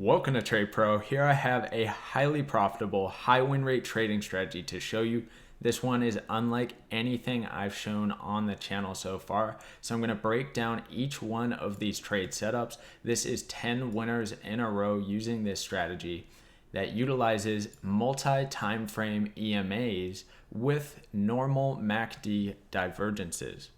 Welcome to Trade Pro. Here I have a highly profitable, high win rate trading strategy to show you. This one is unlike anything I've shown on the channel so far. So I'm going to break down each one of these trade setups. This is 10 winners in a row using this strategy that utilizes multi-time frame EMAs with normal MACD divergences.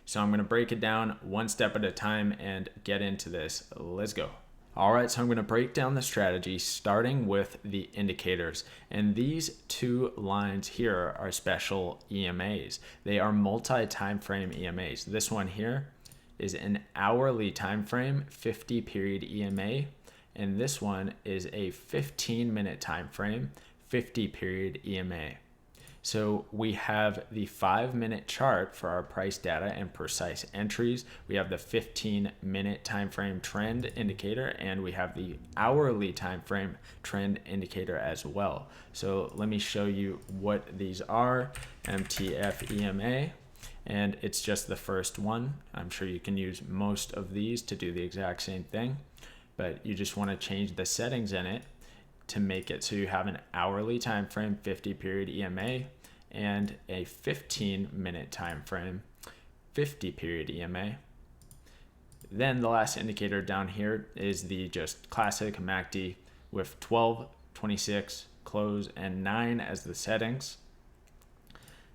So I'm going to break it down one step at a time and get into this. Let's go. All right, so I'm going to break down the strategy starting with the indicators. And these two lines here are special EMAs. They are multi-time frame EMAs. This one here is an hourly time frame, 50 period EMA. And this one is a 15-minute time frame, 50 period EMA. So we have the 5-minute chart for our price data and precise entries. We have the 15-minute time frame trend indicator, and we have the hourly time frame trend indicator as well. So let me show you what these are. MTF EMA, and it's just the first one. I'm sure you can use most of these to do the exact same thing, but you just want to change the settings in it to make it so you have an hourly time frame 50 period EMA and a 15-minute time frame 50 period EMA. Then the last indicator down here is the just classic MACD with 12, 26, close, and 9 as the settings.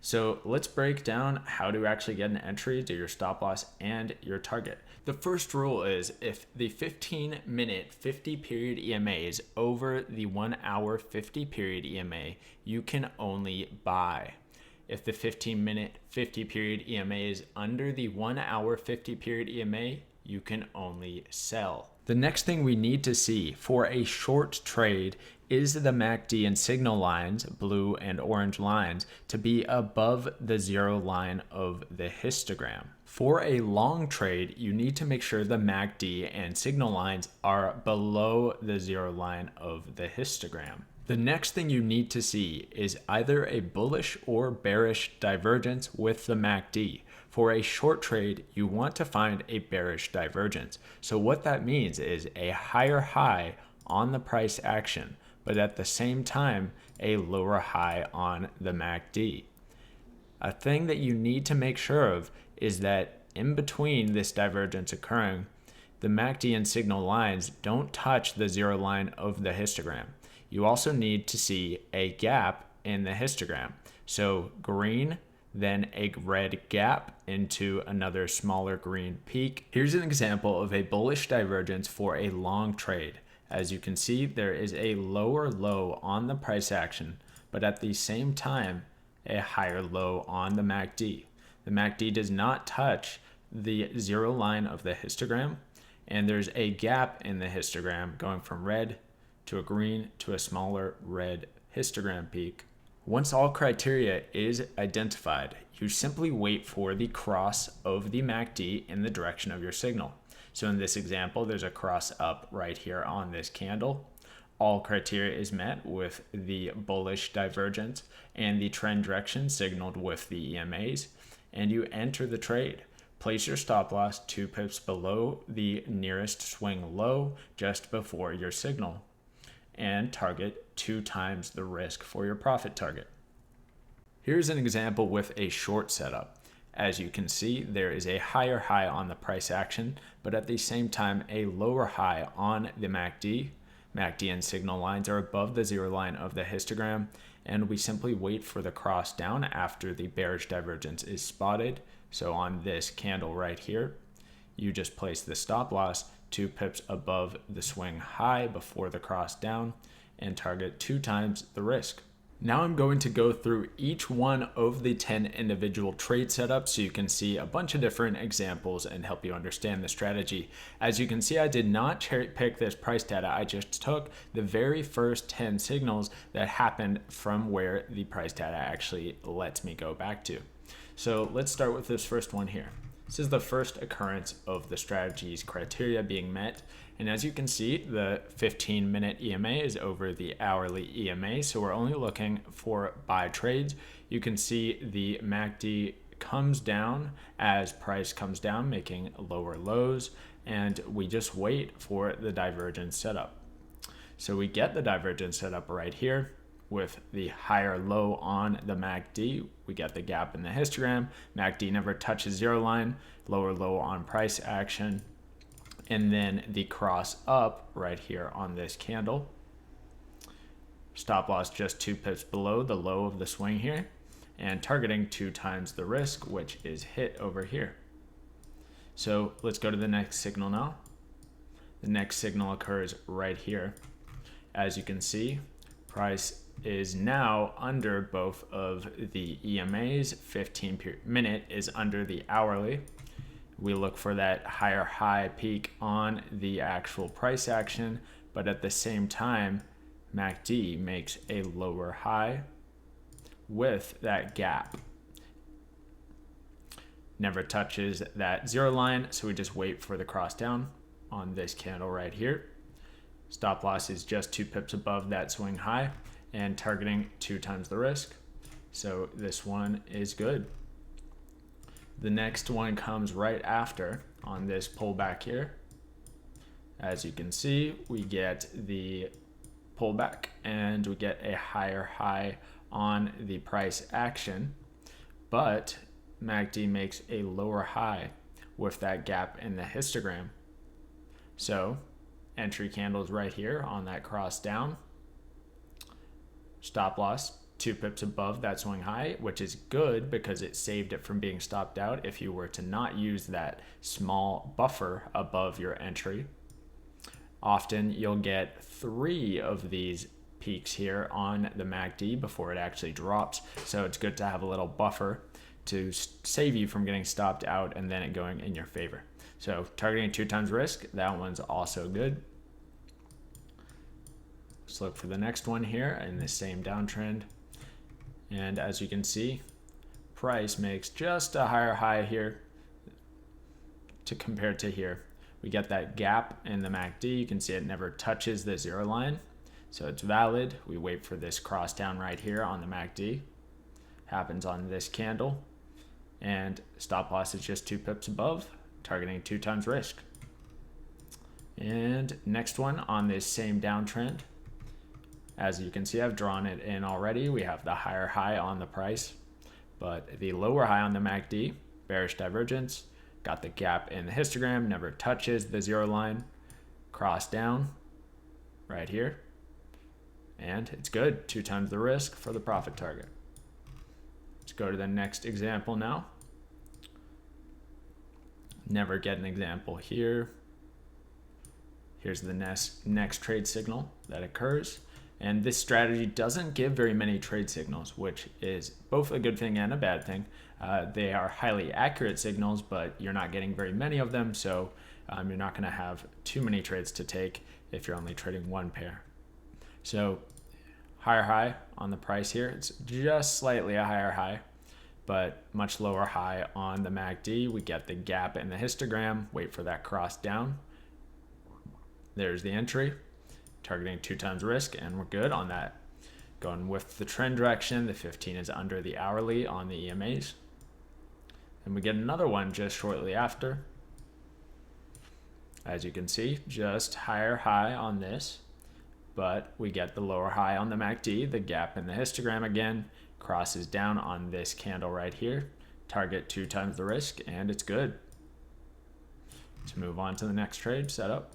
So let's break down how to actually get an entry, do your stop loss and your target. The first rule is if the 15-minute 50 period EMA is over the 1 hour 50 period EMA, you can only buy. If the 15-minute 50 period EMA is under the 1 hour 50 period EMA, you can only sell. The next thing we need to see for a short trade is the MACD and signal lines, blue and orange lines, to be above the zero line of the histogram. For a long trade, you need to make sure the MACD and signal lines are below the zero line of the histogram. The next thing you need to see is either a bullish or bearish divergence with the MACD. For a short trade, you want to find a bearish divergence. So what that means is a higher high on the price action, but at the same time, a lower high on the MACD. A thing that you need to make sure of is that in between this divergence occurring, the MACD and signal lines don't touch the zero line of the histogram. You also need to see a gap in the histogram. So green, then a red gap into another smaller green peak. Here's an example of a bullish divergence for a long trade. As you can see, there is a lower low on the price action, but at the same time, a higher low on the MACD. The MACD does not touch the zero line of the histogram, and there's a gap in the histogram going from red to a green to a smaller red histogram peak. Once all criteria is identified, you simply wait for the cross of the MACD in the direction of your signal. So in this example, there's a cross up right here on this candle. All criteria is met with the bullish divergence and the trend direction signaled with the EMAs, and you enter the trade. Place your stop loss 2 pips below the nearest swing low just before your signal, and target 2 times the risk for your profit target. Here's an example with a short setup. As you can see, there is a higher high on the price action, but at the same time, a lower high on the MACD. MACD and signal lines are above the zero line of the histogram, and we simply wait for the cross down after the bearish divergence is spotted. So on this candle right here, you just place the stop loss 2 pips above the swing high before the cross down and target 2 times the risk. Now I'm going to go through each one of the 10 individual trade setups so you can see a bunch of different examples and help you understand the strategy. As you can see, I did not cherry pick this price data. I just took the very first 10 signals that happened from where the price data actually lets me go back to. So let's start with this first one here. This is the first occurrence of the strategy's criteria being met. And as you can see, the 15-minute EMA is over the hourly EMA. So we're only looking for buy trades. You can see the MACD comes down as price comes down, making lower lows. And we just wait for the divergence setup. So we get the divergence set up right here with the higher low on the MACD. We get the gap in the histogram. MACD never touches zero line, lower low on price action. And then the cross up right here on this candle. Stop loss just 2 pips below the low of the swing here, and targeting 2 times the risk, which is hit over here. So let's go to the next signal now. The next signal occurs right here. As you can see, price is now under both of the EMAs. 15-minute is under the hourly. We look for that higher high peak on the actual price action, but at the same time, MACD makes a lower high with that gap. Never touches that zero line, so we just wait for the cross down on this candle right here. Stop loss is just 2 pips above that swing high and targeting 2 times the risk. So this one is good. The next one comes right after on this pullback here. As you can see, we get the pullback and we get a higher high on the price action, but MACD makes a lower high with that gap in the histogram. So entry candles right here on that cross down. Stop loss 2 pips above that swing high, which is good because it saved it from being stopped out if you were to not use that small buffer above your entry. Often you'll get 3 of these peaks here on the MACD before it actually drops. So it's good to have a little buffer to save you from getting stopped out and then it going in your favor. So targeting 2 times risk, that one's also good. Let's look for the next one here in the same downtrend. And as you can see, price makes just a higher high here to compare to here. We get that gap in the MACD. You can see it never touches the zero line. So it's valid. We wait for this cross down right here on the MACD. Happens on this candle. And stop loss is just 2 pips above, targeting 2 times risk. And next one on this same downtrend. As you can see, I've drawn it in already. We have the higher high on the price, but the lower high on the MACD, bearish divergence, got the gap in the histogram, never touches the zero line, cross down right here, and it's good. 2 times the risk for the profit target. Let's go to the next example now. Never get an example here. Here's the next trade signal that occurs. And this strategy doesn't give very many trade signals, which is both a good thing and a bad thing. They are highly accurate signals, but you're not getting very many of them, so you're not going to have too many trades to take if you're only trading one pair. So higher high on the price here. It's just slightly a higher high, but much lower high on the MACD. We get the gap in the histogram, wait for that cross down. There's the entry. Targeting 2 times risk, and we're good on that. Going with the trend direction, the 15 is under the hourly on the EMAs. And we get another one just shortly after. As you can see, just higher high on this, but we get the lower high on the MACD, the gap in the histogram again, crosses down on this candle right here, target 2 times the risk, and it's good. Let's move on to the next trade setup.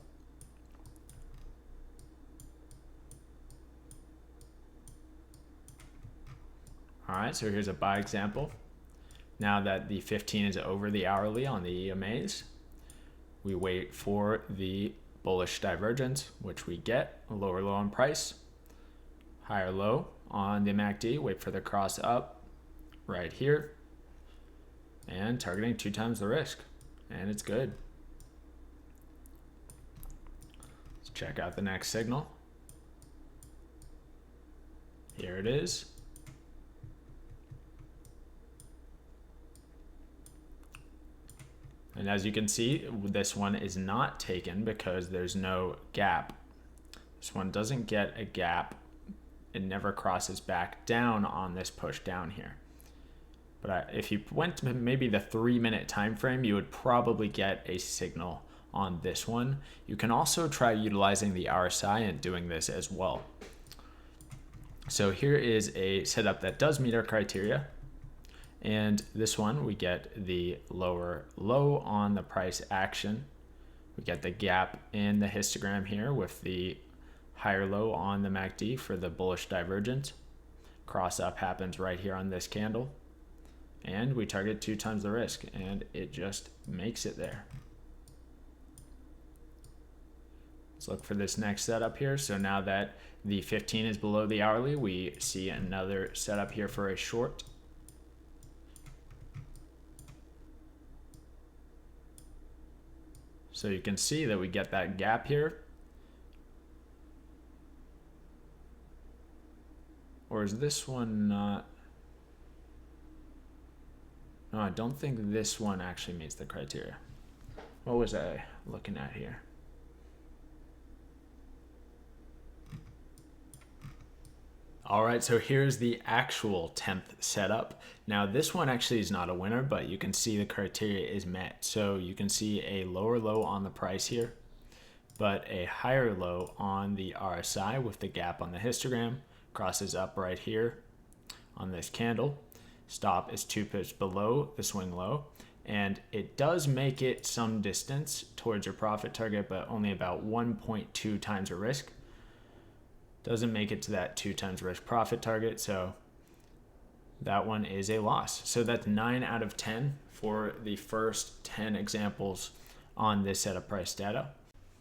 All right, so here's a buy example. Now that the 15 is over the hourly on the EMAs, we wait for the bullish divergence, which we get a lower low on price, higher low on the MACD, wait for the cross up right here, and targeting 2 times the risk, and it's good. Let's check out the next signal. Here it is. And as you can see, this one is not taken because there's no gap. This one doesn't get a gap. It never crosses back down on this push down here. But if you went to maybe the 3-minute time frame, you would probably get a signal on this one. You can also try utilizing the RSI and doing this as well. So here is a setup that does meet our criteria. And this one, we get the lower low on the price action. We get the gap in the histogram here with the higher low on the MACD for the bullish divergence. Cross up happens right here on this candle. And we target 2 times the risk, and it just makes it there. Let's look for this next setup here. So now that the 15 is below the hourly, we see another setup here for a short. So you can see that we get that gap here. Or is this one not? No, I don't think this one actually meets the criteria. What was I looking at here? All right, so here's the actual 10th setup. Now this one actually is not a winner, but you can see the criteria is met. So you can see a lower low on the price here, but a higher low on the RSI with the gap on the histogram. Crosses up right here on this candle. Stop is 2 pips below the swing low, and it does make it some distance towards your profit target, but only about 1.2 times the risk. Doesn't make it to that 2 times risk profit target, so that one is a loss. So that's 9 out of 10 for the first 10 examples on this set of price data.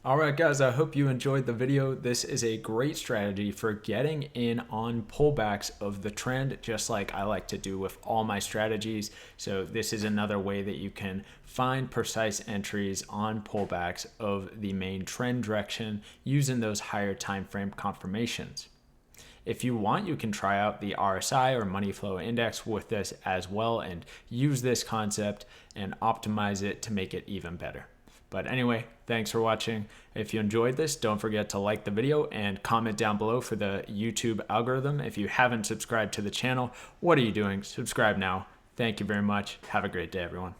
All right, guys, I hope you enjoyed the video. This is a great strategy for getting in on pullbacks of the trend, just like I like to do with all my strategies. So this is another way that you can find precise entries on pullbacks of the main trend direction using those higher time frame confirmations. If you want, you can try out the RSI or money flow index with this as well and use this concept and optimize it to make it even better. But anyway, thanks for watching. If you enjoyed this, don't forget to like the video and comment down below for the YouTube algorithm. If you haven't subscribed to the channel, what are you doing? Subscribe now. Thank you very much. Have a great day, everyone.